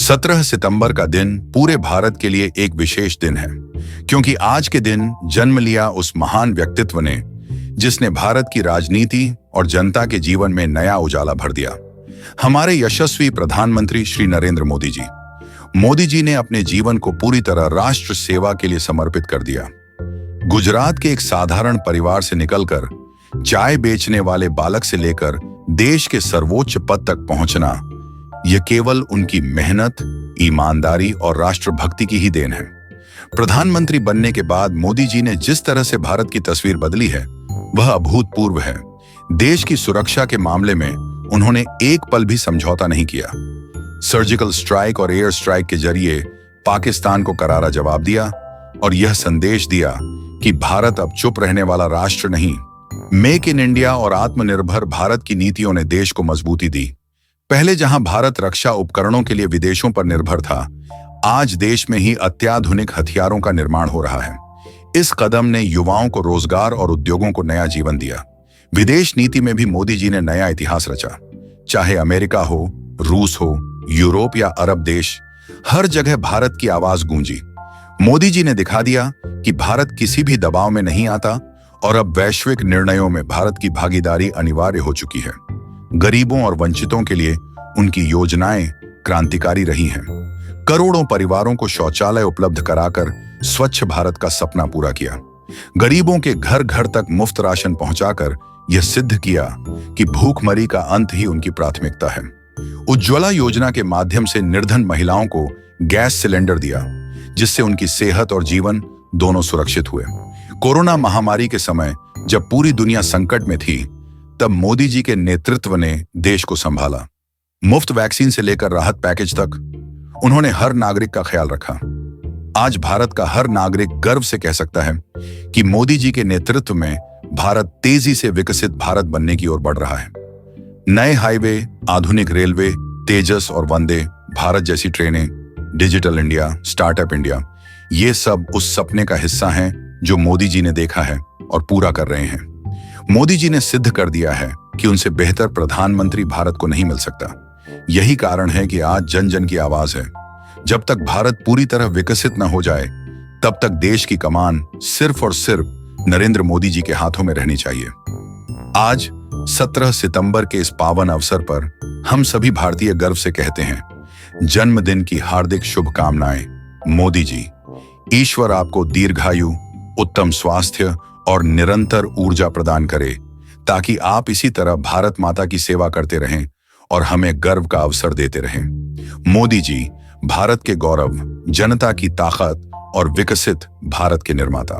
17 सितंबर का दिन पूरे भारत के लिए एक विशेष दिन है, क्योंकि आज के दिन जन्म लिया उस महान व्यक्तित्व ने जिसने भारत की राजनीति और जनता के जीवन में नया उजाला भर दिया। हमारे यशस्वी प्रधानमंत्री श्री नरेंद्र मोदी जी। मोदी जी ने अपने जीवन को पूरी तरह राष्ट्र सेवा के लिए समर्पित कर दिया। गुजरात के एक साधारण परिवार से निकलकर चाय बेचने वाले बालक से लेकर देश के सर्वोच्च पद तक पहुंचना, यह केवल उनकी मेहनत, ईमानदारी और राष्ट्रभक्ति की ही देन है। प्रधानमंत्री बनने के बाद मोदी जी ने जिस तरह से भारत की तस्वीर बदली है, वह अभूतपूर्व है। देश की सुरक्षा के मामले में उन्होंने एक पल भी समझौता नहीं किया। सर्जिकल स्ट्राइक और एयर स्ट्राइक के जरिए पाकिस्तान को करारा जवाब दिया और यह संदेश दिया कि भारत अब चुप रहने वाला राष्ट्र नहीं। मेक इन इंडिया और आत्मनिर्भर भारत की नीतियों ने देश को मजबूती दी। पहले जहां भारत रक्षा उपकरणों के लिए विदेशों पर निर्भर था, आज देश में ही अत्याधुनिक हथियारों का निर्माण हो रहा है। इस कदम ने युवाओं को रोजगार और उद्योगों को नया जीवन दिया। विदेश नीति में भी मोदी जी ने नया इतिहास रचा। चाहे अमेरिका हो, रूस हो, यूरोप या अरब देश, हर जगह भारत की आवाज गूंजी। मोदी जी ने दिखा दिया कि भारत किसी भी दबाव में नहीं आता और अब वैश्विक निर्णयों में भारत की भागीदारी अनिवार्य हो चुकी है। गरीबों और वंचितों के लिए उनकी योजनाएं क्रांतिकारी रही हैं। करोड़ों परिवारों को शौचालय उपलब्ध कराकर स्वच्छ भारत का सपना पूरा किया। गरीबों के घर घर तक मुफ्त राशन पहुंचाकर यह सिद्ध किया कि भूखमरी का अंत ही उनकी प्राथमिकता है। उज्ज्वला योजना के माध्यम से निर्धन महिलाओं को गैस सिलेंडर दिया, जिससे उनकी सेहत और जीवन दोनों सुरक्षित हुए। कोरोना महामारी के समय जब पूरी दुनिया संकट में थी, तब मोदी जी के नेतृत्व ने देश को संभाला। मुफ्त वैक्सीन से लेकर राहत पैकेज तक उन्होंने हर नागरिक का ख्याल रखा। आज भारत का हर नागरिक गर्व से कह सकता है कि मोदी जी के नेतृत्व में भारत तेजी से विकसित भारत बनने की ओर बढ़ रहा है। नए हाईवे, आधुनिक रेलवे, तेजस और वंदे भारत जैसी ट्रेनें, डिजिटल इंडिया, स्टार्टअप इंडिया, ये सब उस सपने का हिस्सा हैं जो मोदी जी ने देखा है और पूरा कर रहे हैं। मोदी जी ने सिद्ध कर दिया है कि उनसे बेहतर प्रधानमंत्री भारत को नहीं मिल सकता। यही कारण है कि आज जन जन की आवाज है। जब तक भारत पूरी तरह विकसित न हो जाए, तब तक देश की कमान सिर्फ और सिर्फ नरेंद्र मोदी जी के हाथों में रहनी चाहिए। आज 17 सितंबर के इस पावन अवसर पर हम सभी भारतीय गर्व से कहते हैं, जन्मदिन की हार्दिक शुभकामनाएं मोदी जी। ईश्वर आपको दीर्घायु, उत्तम स्वास्थ्य और निरंतर ऊर्जा प्रदान करे, ताकि आप इसी तरह भारत माता की सेवा करते रहें और हमें गर्व का अवसर देते रहें। मोदी जी, भारत के गौरव, जनता की ताकत और विकसित भारत के निर्माता।